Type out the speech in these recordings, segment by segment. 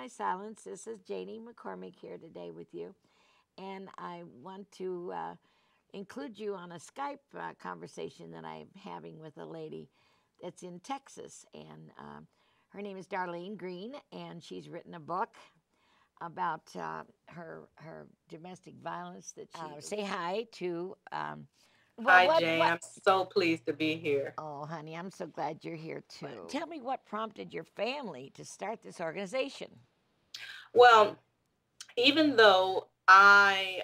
My Silence. This is Janie McCormick here today with you. And I want to include you on a Skype conversation that I'm having with a lady that's in Texas. And her name is Darlene Greene, and she's written a book about her domestic violence that she. Say hi to. Hi, Jane. I'm so pleased to be here. Oh, honey, I'm so glad you're here too. Tell me what prompted your family to start this organization. Well, even though I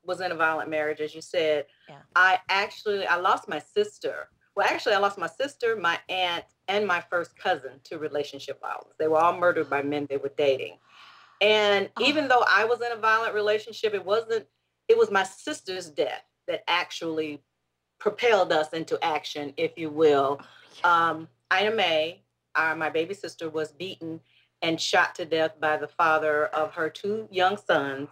was in a violent marriage, as you said, Yeah. I lost my sister. Well, actually, I lost my sister, my aunt, and my first cousin to relationship violence. They were all murdered by men they were dating. And even though I was in a violent relationship, it was my sister's death that actually propelled us into action, if you will. Ina May, my baby sister, was beaten and shot to death by the father of her two young sons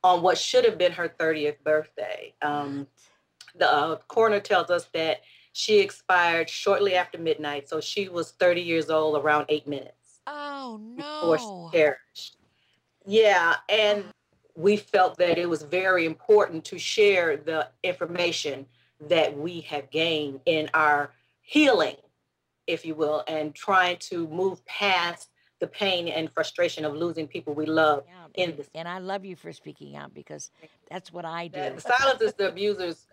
on what should have been her 30th birthday. The coroner tells us that she expired shortly after midnight, so she was 30 years old, around 8 minutes. Oh, Before she no. perished. Yeah, and we felt that it was very important to share the information that we have gained in our healing, if you will, and trying to move past the pain and frustration of losing people we love in this. And I love you for speaking out because that's what I do. The silence is the abuser's,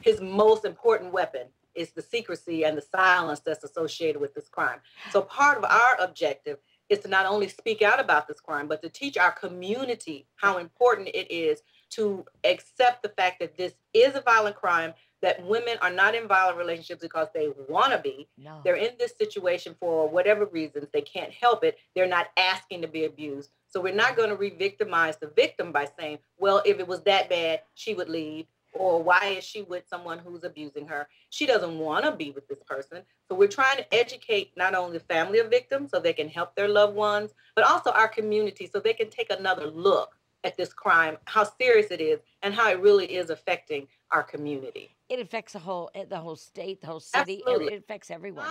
his most important weapon is the secrecy and the silence that's associated with this crime. So part of our objective is to not only speak out about this crime, but to teach our community how important it is to accept the fact that this is a violent crime, that women are not in violent relationships because they want to be. No. They're in this situation for whatever reasons. They can't help it. They're not asking to be abused. So we're not going to re-victimize the victim by saying, well, if it was that bad, she would leave. Or why is she with someone who's abusing her? She doesn't want to be with this person. So we're trying to educate not only the family of victims so they can help their loved ones, but also our community so they can take another look at this crime, how serious it is, and how it really is affecting our community. It affects the whole state, the whole city. Absolutely. It affects everyone.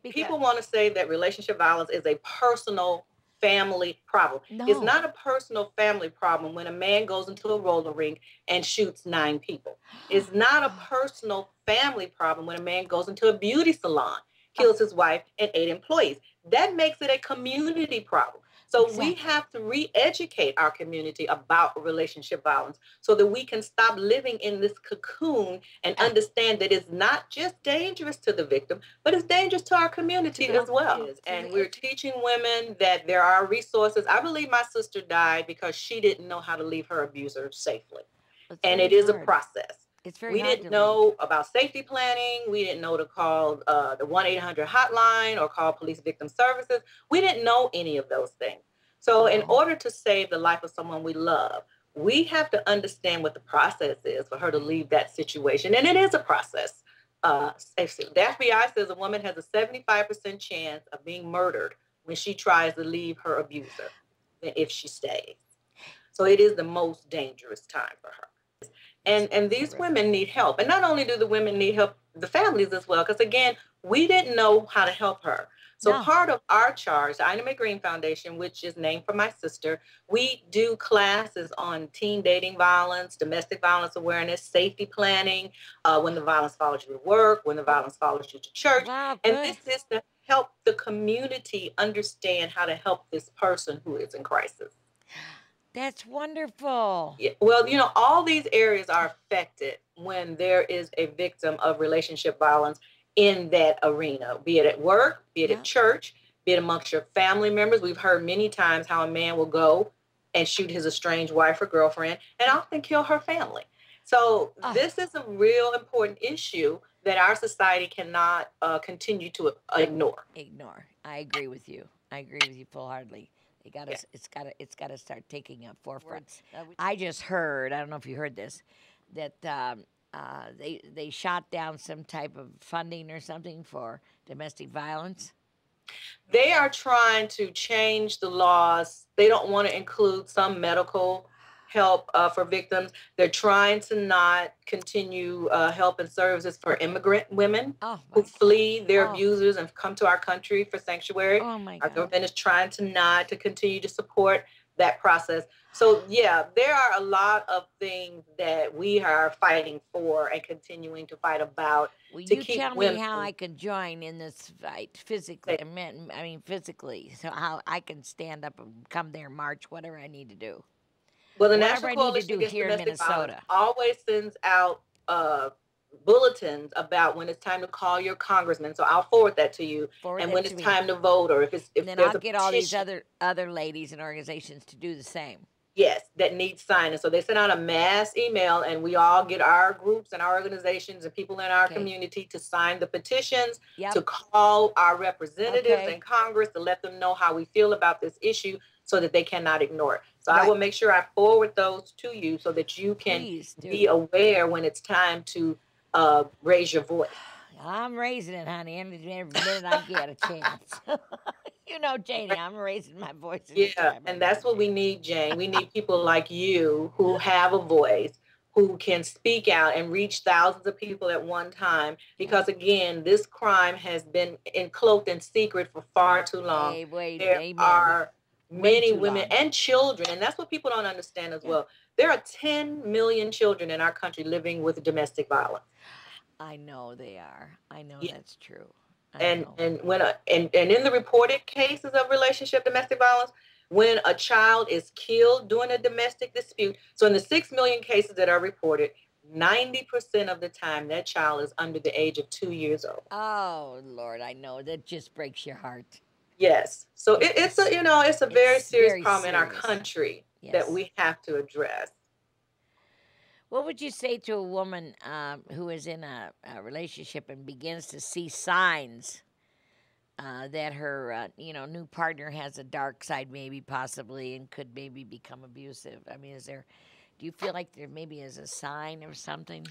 People want to say that relationship violence is a personal family problem. No. It's not a personal family problem when a man goes into a roller rink and shoots 9 people. It's not a personal family problem when a man goes into a beauty salon, kills his wife and 8 employees. That makes it a community problem. So we have to re-educate our community about relationship violence so that we can stop living in this cocoon and understand that it's not just dangerous to the victim, but it's dangerous to our community as well. And we're teaching women that there are resources. I believe my sister died because she didn't know how to leave her abuser safely. And it is a process. We didn't know about safety planning. We didn't know to call the 1-800 hotline or call police victim services. We didn't know any of those things. So in order to save the life of someone we love, we have to understand what the process is for her to leave that situation. And it is a process. The FBI says a woman has a 75% chance of being murdered when she tries to leave her abuser if she stays. So it is the most dangerous time for her. And these women need help. And not only do the women need help, the families as well, because again, we didn't know how to help her. So part of our charge, the Ina Greene Foundation, which is named for my sister, we do classes on teen dating violence, domestic violence awareness, safety planning, when the violence follows you to work, when the violence follows you to church. Wow, and this is to help the community understand how to help this person who is in crisis. That's wonderful. Yeah, well, all these areas are affected when there is a victim of relationship violence in that arena, be it at work, be it at church, be it amongst your family members. We've heard many times how a man will go and shoot his estranged wife or girlfriend and often kill her family. So this is a real important issue that our society cannot continue to ignore. I agree with you. I agree with you full-heartedly. It's got to start taking a forefront. I just heard, I don't know if you heard this, that they shot down some type of funding or something for domestic violence. They are trying to change the laws. They don't want to include some medical help for victims. They're trying to not continue help and services for immigrant women Oh who my flee their God. abusers and come to our country for sanctuary. Oh my Our God. government is trying to not to continue to support that process. So yeah, there are a lot of things that we are fighting for and continuing to fight about Will to you keep tell me women how I can join in this fight physically? safe. I mean physically. So how I can stand up and come there, march, whatever I need to do. Well, the Whatever National I need to Coalition do Against here in Domestic Violence Minnesota. always sends out bulletins about when it's time to call your congressman. So I'll forward that to you. Forward And that when to it's me. time to vote, or And if then there's I'll a get all these petition, other ladies and organizations to do the same. yes, that needs signing. So they send out a mass email, and we all get our groups and our organizations and people in our Okay. community to sign the petitions, Yep. to call our representatives Okay. in Congress to let them know how we feel about this issue so that they cannot ignore it. So I Right. will make sure I forward those to you so that you can Please do. be aware when it's time to raise your voice. I'm raising it, honey, every minute I get a chance. You know, Janie, I'm raising my voice Yeah, anytime I and get that's a what we chance. need, Jane. We need people like you who have a voice, who can speak out and reach thousands of people at one time. Because again, this crime has been cloaked in secret for far too long. Hey, wait, There amen. are Way many too women long. and children, and that's what people don't understand as Yeah. well. There are 10 million children in our country living with domestic violence. I know they are. I know Yeah. that's true. I and know. and when and in the reported cases of relationship domestic violence, when a child is killed during a domestic dispute, so in the 6 million cases that are reported, 90% of the time that child is under the age of 2 years old. Oh Lord, I know that just breaks your heart. Yes, so It it's a, just, it's a very it's serious very problem in our serious. country that Yes. we have to address. What would you say to a woman who is in a relationship and begins to see signs that her, new partner has a dark side, maybe possibly, and could maybe become abusive? I mean, do you feel like there maybe is a sign or something?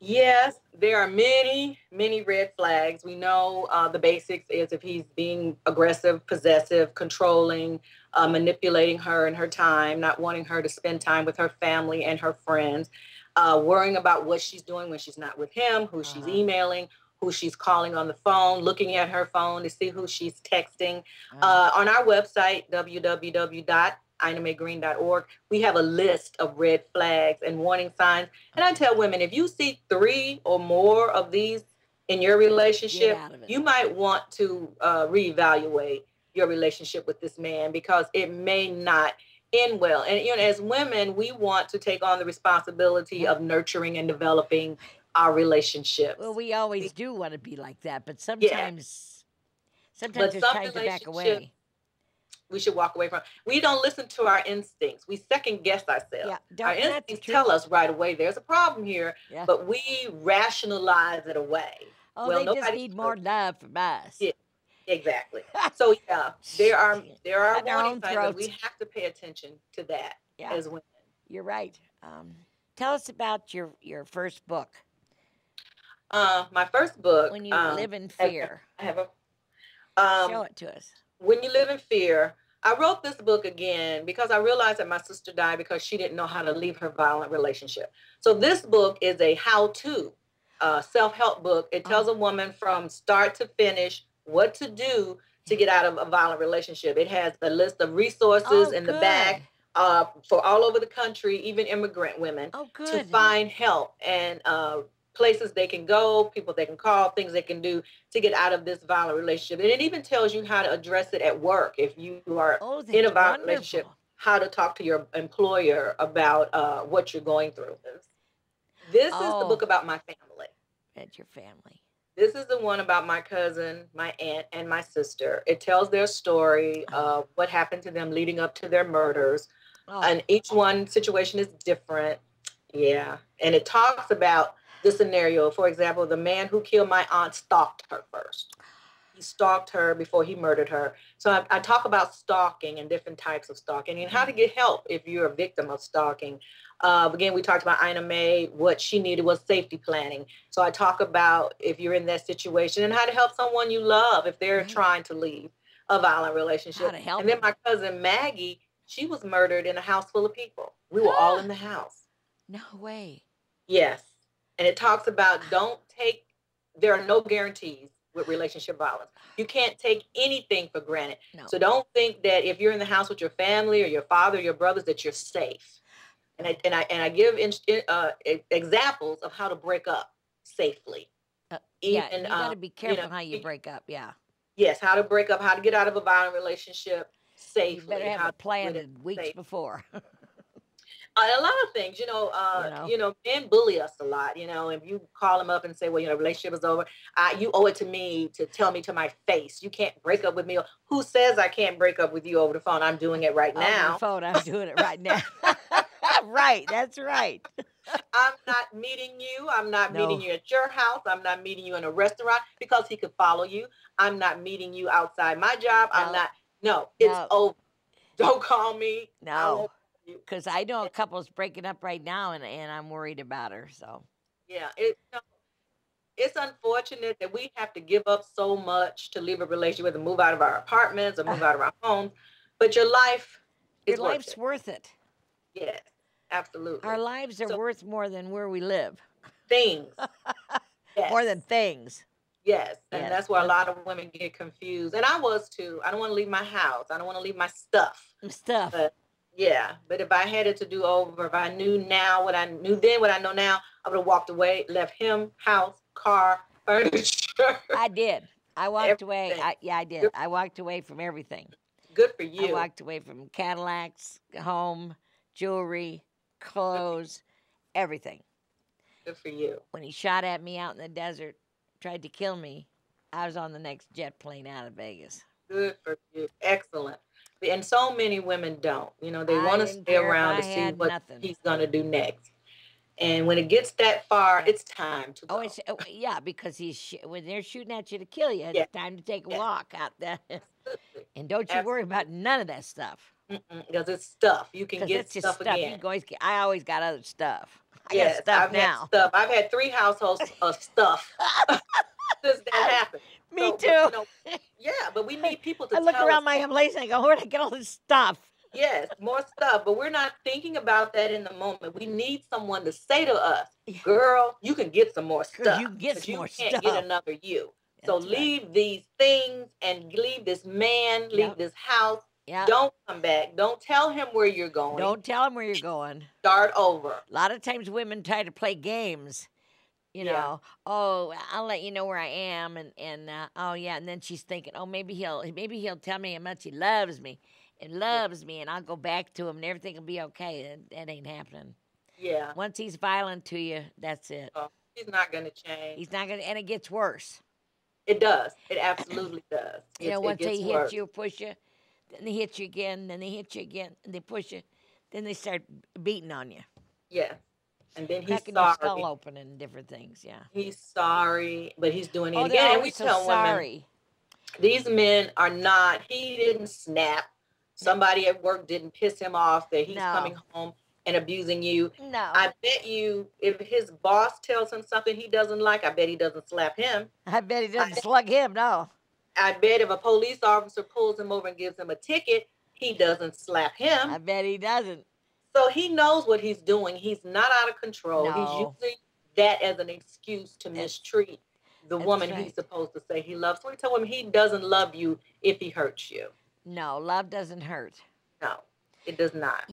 Yes, there are many, many red flags. We know the basics is if he's being aggressive, possessive, controlling, manipulating her and her time, not wanting her to spend time with her family and her friends, worrying about what she's doing when she's not with him, who she's Uh-huh. emailing, who she's calling on the phone, looking at her phone to see who she's texting. Uh, On our website, www.inamagreene.org, we have a list of red flags and warning signs. And I okay. tell women, if you see 3 or more of these in your Get relationship, out of it. you might want to reevaluate your relationship with this man because it may not end well. And as women, we want to take on the responsibility Yeah. of nurturing and developing our relationships. Well, we always do want to be like that, but Yeah, sometimes but there's some times to back relationships away. we should walk away from. We don't listen to our instincts. We second guess ourselves. Yeah, Our and that's instincts true. tell us right away there's a problem here, Yeah. but we rationalize it away. Oh, Well, they just nobody's need more perfect. love from us. Yeah, exactly. So yeah, there are Cut our warning own signs, and throats. we have to pay attention to that Yeah, as women. you're right. Tell us about your first book, My first book, When You Live in I Fear. have a Show um, it to us. When You Live in Fear. I wrote this book again because I realized that my sister died because she didn't know how to leave her violent relationship. So this book is a how-to self-help book. It tells Oh, a woman from start to finish what to do to yeah. get out of a violent relationship. It has a list of resources Oh, in the good. back for all over the country, even immigrant women, Oh, to good. find help and places they can go, people they can call, things they can do to get out of this violent relationship. And it even tells you how to address it at work if you are Oh, in a that's violent relationship, wonderful. how to talk to your employer about what you're going through. This is the Oh, book about my family. that's your family. This is the one about my cousin, my aunt, and my sister. It tells their story of what happened to them leading up to their murders. Oh, And each one situation is different. Yeah. And it talks about the scenario. For example, the man who killed my aunt stalked her first. He stalked her before he murdered her. So I talk about stalking and different types of stalking and how to get help if you're a victim of stalking. Again, we talked about Ina May. What she needed was safety planning. So I talk about if you're in that situation and how to help someone you love if they're right. trying to leave a violent How relationship. to help And then them. my cousin Maggie She was murdered in a house full of people. We were all in the house. No way. Yes. And it talks about there are no guarantees with relationship violence. You can't take anything for granted. No. So don't think that if you're in the house with your family or your father or your brothers that you're safe. And I give examples of how to break up safely. Yeah, you got to be careful how you break up. Yeah. Yes, how to break up, how to get out of a violent relationship safely. You better have it planned weeks before. A lot of things, men bully us a lot. If you call them up and say, well, relationship is over, you owe it to me to tell me to my face. You can't break up with me. Who says I can't break up with you over the phone? I'm doing it right now. Over the phone, I'm doing it right now. Right, that's right. I'm not meeting you. I'm not meeting you at your house. I'm not meeting you in a restaurant because he could follow you. I'm not meeting you outside my job. It's over. Don't call me. No. Because I know a couple's breaking up right now, and I'm worried about her. So yeah, it's unfortunate that we have to give up so much to leave a relationship and move out of our apartments or move out of our homes. But your life's worth it. Yes, absolutely. Our lives are worth more than where we live. Things. Yes. More than things. Yes, and that's where a lot of women get confused, and I was too. I don't want to leave my house. I don't want to leave my stuff. But if I had it to do over, if I knew now what I knew then, what I know now, I would have walked away, left him, house, car, furniture. I did. I walked away. I did. I walked away from everything. Good for you. I walked away from Cadillacs, home, jewelry, clothes, everything. Good for you. When he shot at me out in the desert, tried to kill me, I was on the next jet plane out of Vegas. Good for you. Excellent. And so many women don't. They want to stay around to see what he's going to do next. And when it gets that far, it's time to go. Because when they're shooting at you to kill you, it's time to take a walk out there. And don't you worry about none of that stuff. Because it's stuff. You can get stuff again. I always got other stuff. I got stuff now. I've had 3 households of stuff since that happened. Me too. But we need people to I look around my place and I go, where'd I get all this stuff? Yes, more stuff. But we're not thinking about that in the moment. We need someone to say to us, girl, you can get some more stuff. You can get some more stuff. You can't get another you. So leave these things and leave this man, leave this house. Yep. Don't come back. Don't tell him where you're going. Don't tell him where you're going. Start over. A lot of times women try to play games. Oh, I'll let you know where I am, and then she's thinking, oh, maybe he'll tell me how much he loves me, and I'll go back to him, and everything will be okay. That ain't happening. Yeah. Once he's violent to you, that's it. Oh, he's not gonna change. He's not gonna, and it gets worse. It does. It absolutely does. Once they hit you or push you, then they hit you again, then they hit you again, and they push you, then they start beating on you. Yeah. And then he's cracking sorry. Your skull open and different things, yeah. He's sorry, but he's doing it again. And we tell women, these men are not, he didn't snap. Somebody at work didn't piss him off that he's coming home and abusing you. No. I bet you if his boss tells him something he doesn't like, I bet he doesn't slap him. I bet he doesn't slug him, no. I bet if a police officer pulls him over and gives him a ticket, he doesn't slap him. I bet he doesn't. So he knows what he's doing. He's not out of control. No. He's using that as an excuse to mistreat the woman he's supposed to say he loves. So we tell him he doesn't love you if he hurts you. No, love doesn't hurt. No, it does not.